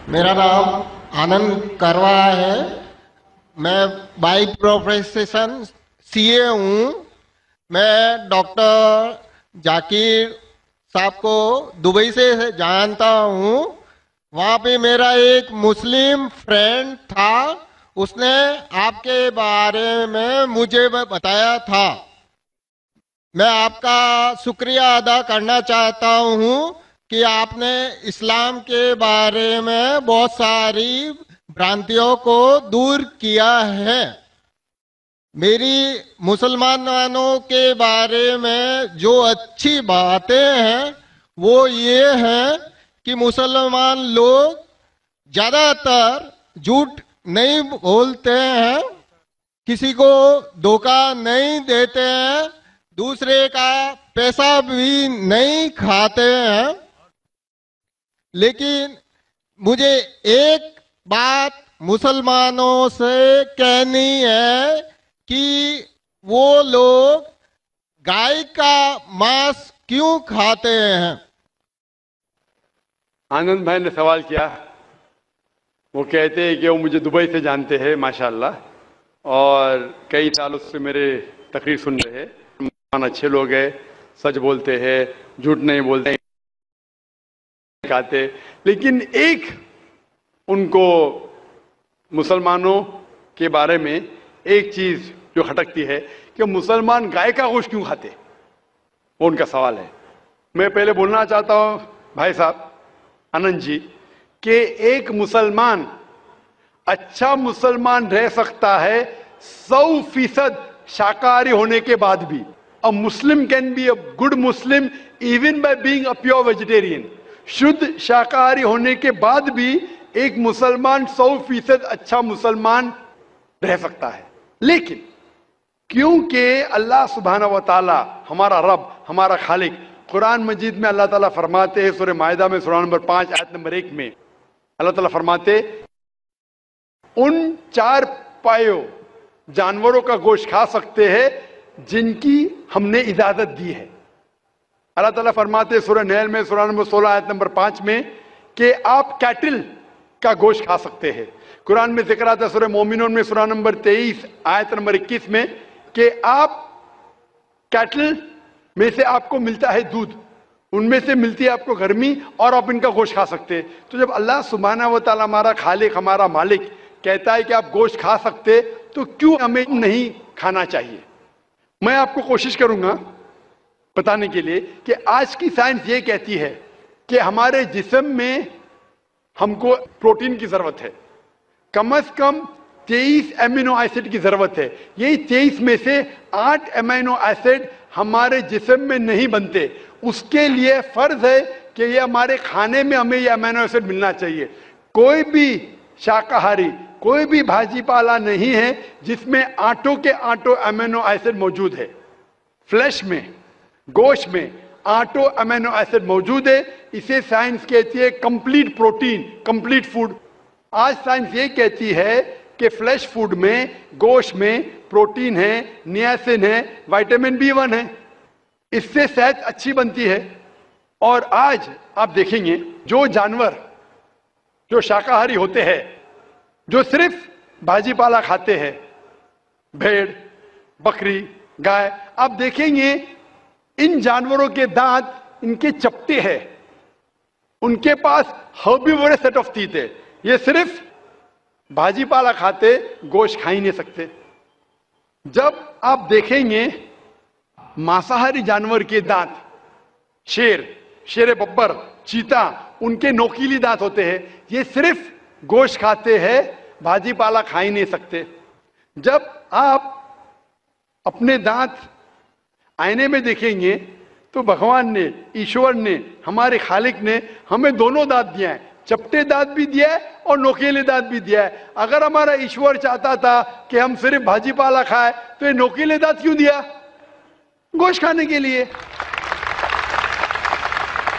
मेरा नाम आनंद करवा है। मैं बाई प्रोफेशन सीए हूँ। मैं डॉक्टर जाकिर साहब को दुबई से जानता हूँ। वहाँ पे मेरा एक मुस्लिम फ्रेंड था, उसने आपके बारे में मुझे बताया था। मैं आपका शुक्रिया अदा करना चाहता हूँ कि आपने इस्लाम के बारे में बहुत सारी भ्रांतियों को दूर किया है। मेरी मुसलमानों के बारे में जो अच्छी बातें हैं वो ये हैं कि मुसलमान लोग ज़्यादातर झूठ नहीं बोलते हैं, किसी को धोखा नहीं देते हैं, दूसरे का पैसा भी नहीं खाते हैं। लेकिन मुझे एक बात मुसलमानों से कहनी है कि वो लोग गाय का मांस क्यों खाते हैं। आनंद भाई ने सवाल किया। वो कहते हैं कि वो मुझे दुबई से जानते हैं माशाल्लाह, और कई सालों से मेरे तकरीर सुन रहे हैं। मुसलमान अच्छे लोग हैं, सच बोलते हैं, झूठ नहीं बोलते खाते। लेकिन एक उनको मुसलमानों के बारे में एक चीज जो खटकती है कि मुसलमान गाय का गोश्त क्यों खाते, वो उनका सवाल है। मैं पहले बोलना चाहता हूं भाई साहब आनंद जी कि एक मुसलमान अच्छा मुसलमान रह सकता है 100% शाकाहारी होने के बाद भी। A Muslim can be a good Muslim even by being a pure vegetarian. शुद्ध शाकाहारी होने के बाद भी एक मुसलमान 100% अच्छा मुसलमान रह सकता है। लेकिन क्योंकि अल्लाह सुब्हानहू व तआला हमारा रब, हमारा खालिक, कुरान मजीद में अल्लाह ताला फरमाते हैं, सूरह माइदा में सूरा नंबर 5 आयत नंबर 1 में अल्लाह ताला फरमाते, उन 4 पायों जानवरों का गोश्त खा सकते हैं जिनकी हमने इजाजत दी है। अल्लाह ताला फरमाते सूरह नहल में सूरा नंबर 16 आयत नंबर 5 में कि आप कैटल का गोश्त खा सकते हैं। कुरान में जिक्र आता है सूरह मोमिनून में सूरा नंबर 23 आयत नंबर 21 में कि आप कैटल में से आपको मिलता है दूध, उनमें से मिलती है आपको गर्मी, और आप इनका गोश्त खा सकते हैं। तो जब अल्लाह सुब्हानहू व तआला हमारा खालिक, हमारा मालिक कहता है कि आप गोश्त खा सकते, तो क्यों हमें नहीं खाना चाहिए। मैं आपको कोशिश करूंगा बताने के लिए कि आज की साइंस ये कहती है कि हमारे जिस्म में हमको प्रोटीन की जरूरत है, कम से कम 23 एमिनो एसिड की जरूरत है। यही 23 में से 8 एमिनो एसिड हमारे जिस्म में नहीं बनते। उसके लिए फर्ज है कि ये हमारे खाने में हमें ये एमिनो एसिड मिलना चाहिए। कोई भी शाकाहारी, कोई भी भाजी पाला नहीं है जिसमें आटों के आटो एमिनो एसिड मौजूद है। फ्लैश में, गोश्त में आटो एमिनो एसिड मौजूद है। इसे साइंस कहती है कंप्लीट प्रोटीन, कंप्लीट फूड। आज साइंस ये कहती है कि फ्लैश फूड में, गोश्त में प्रोटीन है, नियासिन है, विटामिन B1 है, इससे सेहत अच्छी बनती है। और आज आप देखेंगे जो जानवर जो शाकाहारी होते हैं, जो सिर्फ भाजी पाला खाते हैं, भेड़, बकरी, गाय, आप देखेंगे इन जानवरों के दांत इनके चपटे हैं, उनके पास हर्बीवोरस सेट ऑफ टीथ है। ये सिर्फ भाजी पाला खाते, गोश्त खा ही नहीं सकते। जब आप देखेंगे मांसाहारी जानवर के दांत, शेर बब्बर, चीता, उनके नोकीली दांत होते हैं। ये सिर्फ गोश्त खाते हैं, भाजी पाला खा ही नहीं सकते। जब आप अपने दांत आईने में देखेंगे तो भगवान ने, ईश्वर ने, हमारे खालिक ने हमें दोनों दांत दिया है, चपटे दांत भी दिया है और नोकीले दांत भी दिया है। अगर हमारा ईश्वर चाहता था कि हम सिर्फ भाजी पाला खाए तो ये नोकीले दांत क्यों दिया? गोश्त खाने के लिए।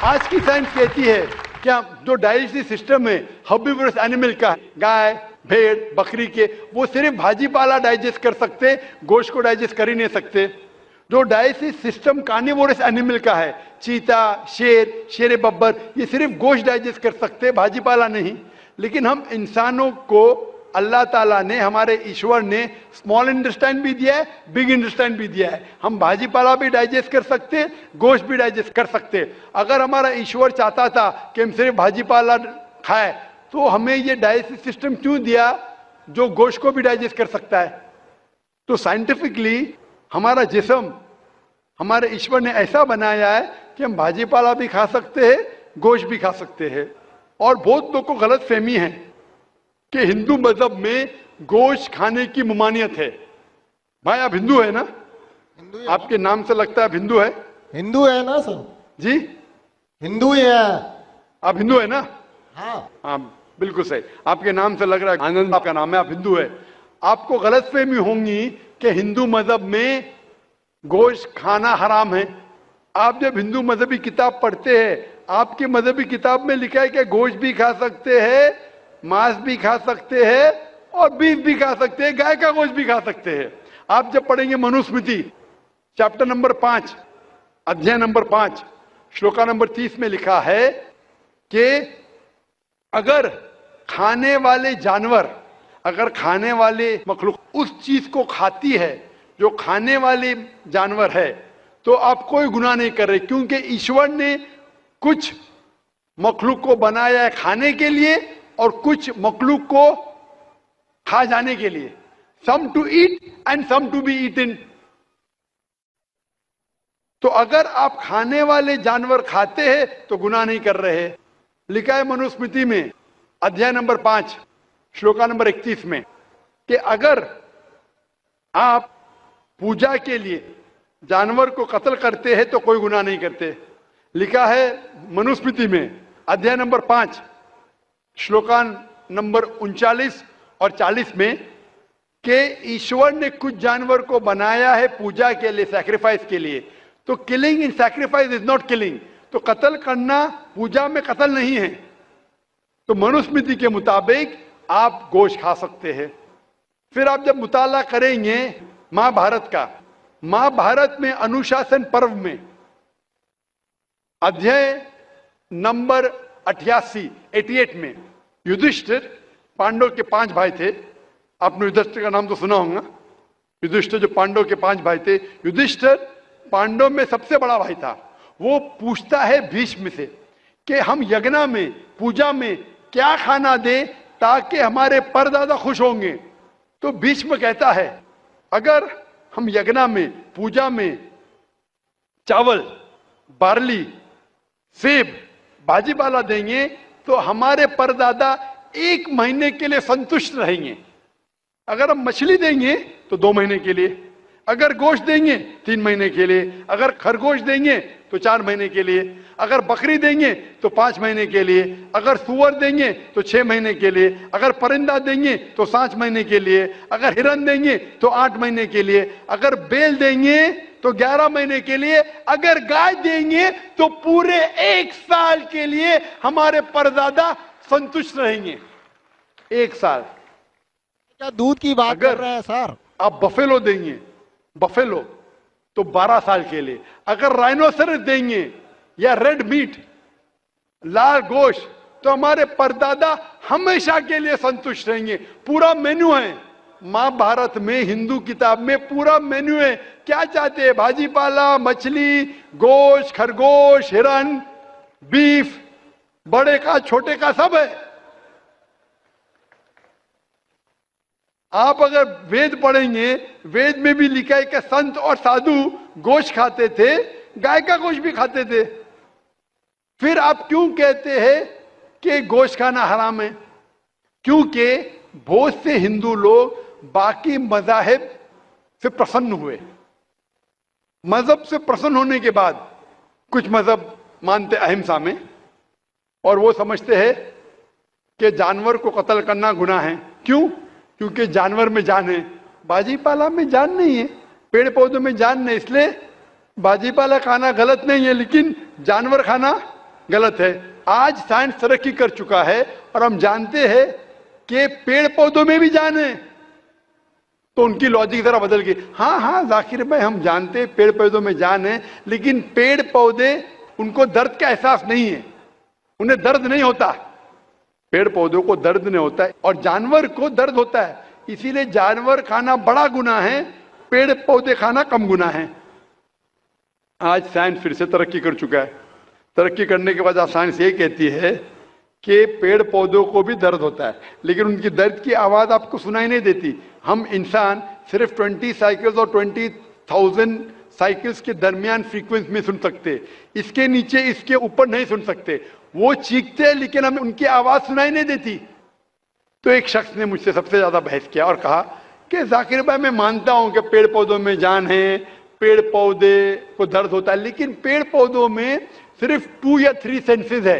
आज की साइंस कहती है कि जो डाइजेस्टिव सिस्टम है हर्बीवोरस एनिमल का, गाय, भेड़, बकरी के, वो सिर्फ भाजी पाला डाइजेस्ट कर सकते, गोश्त को डाइजेस्ट कर ही नहीं सकते। जो डाइजेस्टिव सिस्टम कार्निवोरस एनिमल का है, चीता, शेर बब्बर, ये सिर्फ गोश्त डाइजेस्ट कर सकते, भाजी पाला नहीं। لیکن ہم انسانوں کو اللہ تعالیٰ نے, ہمارے ایشور نے اسمال انٹسٹائن بھی دیا ہے, بگ انٹسٹائن بھی دیا ہے. ہم بھاجی پالا بھی ڈائجسٹ کر سکتے, گوشت بھی ڈائجسٹ کر سکتے. اگر ہمارا ایشور چاہتا تھا کہ ہم صرف بھاجی پالا کھائے تو ہمیں یہ ڈائجسٹ سسٹم کیوں دیا جو گوشت کو بھی ڈائجسٹ کر سکتا ہے؟ تو سائنٹیفکلی ہمارا جسم ہمارے ایشور نے ایسا بنایا ہے کہ ہم بھاجی پالا بھی کھا سکتے ہیں, گوشت بھی کھا سکتے ہیں. اور بہت لوگوں کو غلط فہمی ہے کہ ہندو مذہب میں گوشت کھانے کی ممانعت ہے. بھائی آپ ہندو ہے نا؟ آپ کے نام سے لگتا ہے آپ ہندو ہے. ہندو ہے نا سر؟ جی ہندو ہی ہے. آپ ہندو ہے نا؟ ہاں ہاں بالکل صحیح, آپ کے نام سے لگ رہا ہے, آنند آپ کا نام ہے, آپ ہندو ہے. آپ کو غلط فہمی ہوں گی کہ ہندو مذہب میں گوشت کھانا حرام ہے. آپ جب ہندو مذہبی کتاب پڑھتے ہیں, آپ کی مذہبی کتاب میں لکھا ہے کہ گوشت بھی کھا سکتے ہیں, ماंس بھی کھا سکتے ہیں, اور بیف بھی کھا سکتے ہیں, گائے کا گوشت بھی کھا سکتے ہیں. آپ جب پڑھیں گے منوسمرتی چیپٹر نمبر 5 ادھیائے نمبر 5 شلوکا نمبر 30 میں لکھا ہے کہ اگر کھانے والے جانور, اگر کھانے والے مخلوق اس چیز کو کھاتی ہے جو کھانے والے جانور ہے تو آپ کوئی گناہ نہیں کر رہے, کیونکہ ایشور نے کچھ مخلوق کو بنایا ہے کھانے کے لیے اور کچھ مخلوق کو کھا جانے کے لیے. Some to eat and some to be eaten. تو اگر آپ کھانے والے جانور کھاتے ہیں تو گناہ نہیں کر رہے. لکھا ہے منوسمرتی میں ادھیائے نمبر 5 شلوکا نمبر 31 میں کہ اگر آپ پوجا کے لیے جانور کو قتل کرتے ہیں تو کوئی گناہ نہیں کرتے. لکھا ہے منوسمرتی میں ادھیائے نمبر 5 شلوکان نمبر 39 اور 40 میں کہ ایشور نے کچھ جانور کو بنایا ہے پوجا کے لیے, سیکریفائس کے لیے. تو killing in sacrifice is not killing. تو قتل کرنا پوجا میں قتل نہیں ہے. تو منوسمرتی کے مطابق آپ گوشت کھا سکتے ہیں. پھر آپ جب مطالعہ کریں گے مہا بھارت کا, مہا بھارت میں انوشاسن پرو میں ادھیائے نمبر 88 میں یدھشٹر, پانڈو کے 5 بھائی تھے, آپ نے یدھشٹر کا نام تو سنا ہوگا. یدھشٹر جو پانڈو کے 5 بھائی تھے, یدھشٹر پانڈو میں سب سے بڑا بھائی تھا. وہ پوچھتا ہے بھیشم سے کہ ہم یگنا میں پوجا میں کیا کھانا دیں تاکہ ہمارے پردادا خوش ہوں گے. تو بھیشم کہتا ہے اگر ہم یگنا میں پوجا میں چاول, بارلی, سیب, بھاجی پالا دیں گے تو ہمارے پردادا 1 مہینے کے لیے سنتشٹ رہیں گے. اگر ہم مچھلی دیں گے تو 2 مہینے کے لیے, اگر گوشت دیں گے 3 مہینے کے لیے, اگر خرگوش دیں گے تو 4 مہینے کے لیے, اگر بکری دیں گے تو 5 مہینے کے لیے, اگر سور دیں گے تو 6 مہینے کے لیے, اگر پرندہ دیں گے تو 7 مہینے کے لیے, اگر ہرن دیں گے تو 8 مہینے کے لیے, اگر بیل دیں گے تو 11 مہینے کے لیے, اگر گائے دیں گے تو پورے 1 سال کے لیے ہمارے پردادا سنتشٹ رہیں گے. 1 سال. کیا دودھ کی بات کر رہے ہیں سر؟ آپ بفیلو دیں گے, بفیلو تو 12 سال کے لیے, اگر رائنوسرس دیں گے یا ریڈ میٹ, لال گوشت, تو ہمارے پردادا ہمیشہ کے لیے سنتشٹ رہیں گے. پورا مینو ہے مہا بھارت میں, ہندو کتاب میں پورا مینو ہے. کیا چاہتے ہیں؟ بھاجی پالا, مچھلی, گوشت, خرگوش, ہرن, بیف, بڑے کا چھوٹے کا سب ہے. آپ اگر وید پڑھیں گے, وید میں بھی لکھا ہے کہ سنت اور سادھو گوشت کھاتے تھے, گائے کا گوشت بھی کھاتے تھے. پھر آپ کیوں کہتے ہیں کہ گوشت کھانا حرام ہے؟ کیونکہ بہت سے ہندو لوگ باقی مذاہب سے پرسن ہوئے. مذہب سے پرسن ہونے کے بعد کچھ مذہب مانتے اہمسا میں, اور وہ سمجھتے ہیں کہ جانور کو قتل کرنا گناہ ہے. کیوں؟ کیونکہ جانور میں جان ہے, باجی پالا میں جان نہیں ہے, پیڑ پودوں میں جان نہیں, اس لیے باجی پالا کھانا غلط نہیں ہے لیکن جانور کھانا غلط ہے. آج سائنس ترقی کر چکا ہے اور ہم جانتے ہیں کہ پیڑ پودوں میں بھی جان ہے. تو ان کی لاجک ذرا بدل گئی. ہاں ذاکر بھائی ہم جانتے ہیں پیڑ پودوں میں جان ہے, لیکن پیڑ پودے ان کو درد کا احساس نہیں ہے, انہیں درد نہیں ہوتا. पेड़ पौधों को दर्द नहीं होता है और जानवर को दर्द होता है, इसीलिए जानवर खाना बड़ा गुनाह है, पेड़ पौधे खाना कम गुनाह है। आज साइंस फिर से तरक्की कर चुका है। तरक्की करने के बाद आज साइंस ये कहती है कि पेड़ पौधों को भी दर्द होता है, लेकिन उनकी दर्द की आवाज आपको सुनाई नहीं देती। हम इंसान सिर्फ 20 साइकिल्स और 20,000 साइकिल्स के दरमियान फ्रीक्वेंसी में सुन सकते, इसके नीचे इसके ऊपर नहीं सुन सकते। वो चीखते हैं लेकिन हमें उनकी आवाज सुनाई नहीं देती। तो एक शख्स ने मुझसे सबसे ज्यादा बहस किया और कहा कि जाकिर भाई, मैं मानता हूं कि पेड़ पौधों में जान है, पेड़ पौधे को दर्द होता है, लेकिन पेड़ पौधों में सिर्फ 2 या 3 सेंसेस है,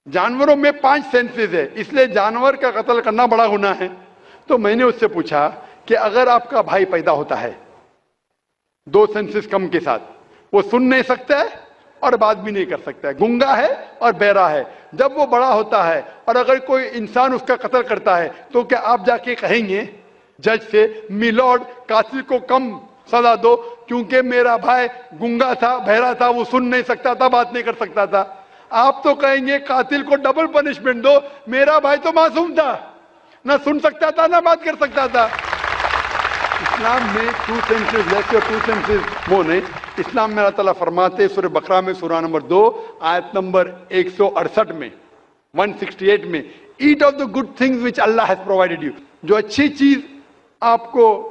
जानवरों में 5 सेंसेस है, इसलिए जानवर का कत्ल करना बड़ा गुनाह है। तो मैंने उससे पूछा कि अगर आपका भाई पैदा होता है 2 सेंसेस कम के साथ, वो सुन नहीं सकता है और बात भी नहीं कर सकता है, गूंगा है और बहरा है, जब वो बड़ा होता है और अगर कोई इंसान उसका कत्ल करता है तो क्या आप जाके कहेंगे जज से, मिलॉर्ड कातिल को कम सजा दो क्योंकि मेरा भाई गूंगा था, बहरा था, वो सुन नहीं सकता था, बात नहीं कर सकता था? आप तो कहेंगे कातिल को डबल पनिशमेंट दो, मेरा भाई तो मासूम था, ना सुन सकता था ना बात कर सकता था। इस्लाम में 2 सेंसेस लेस और 2 सेंसेस वो नहीं। इस्लाम में अल्लाह ताला फरमाते सूरह बकरा में सूरह नंबर 2 आयत नंबर 168 में 168 में, eat of the good things which Allah has provided you, जो अच्छी चीज आपको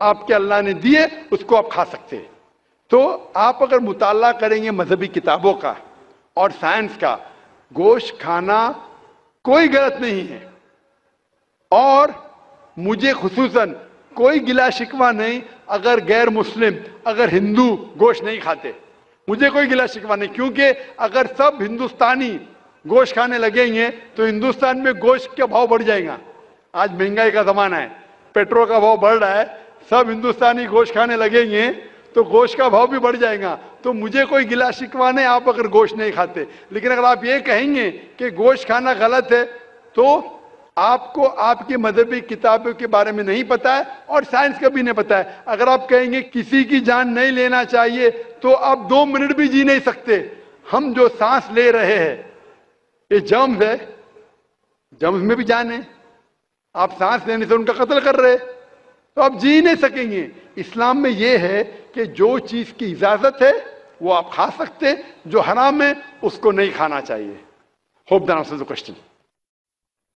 आपके अल्लाह ने दिए उसको आप खा सकते हैं। तो आप अगर मुताला करेंगे मजहबी किताबों का और साइंस का, गोश्त खाना कोई गलत नहीं है और मुझे खुसूसन कोई गिला शिकवा नहीं अगर गैर मुस्लिम, अगर हिंदू गोश्त नहीं खाते, मुझे कोई गिला शिकवा नहीं, क्योंकि अगर सब हिंदुस्तानी गोश्त खाने लगेंगे तो हिंदुस्तान में गोश्त का भाव बढ़ जाएगा। आज महंगाई का जमाना है, पेट्रोल का भाव बढ़ रहा है, सब हिंदुस्तानी गोश्त खाने लगेंगे तो गोश्त का भाव भी बढ़ जाएगा। तो मुझे कोई गिला शिकवा नहीं आप अगर गोश्त नहीं खाते, लेकिन अगर आप ये कहेंगे कि गोश्त खाना गलत है तो आपको आपकी मजहबी किताबों के बारे में नहीं पता है और साइंस का भी नहीं पता है। अगर आप कहेंगे किसी की जान नहीं लेना चाहिए तो आप 2 मिनट भी जी नहीं सकते। हम जो सांस ले रहे हैं ये जर्म्स है, जर्म्स में भी जान है, आप सांस लेने से उनका कत्ल कर रहे तो आप जी नहीं सकेंगे। इस्लाम में यह है कि जो चीज की इजाजत है वो आप खा सकते, जो हराम है उसको नहीं खाना चाहिए। Hope that answers the question.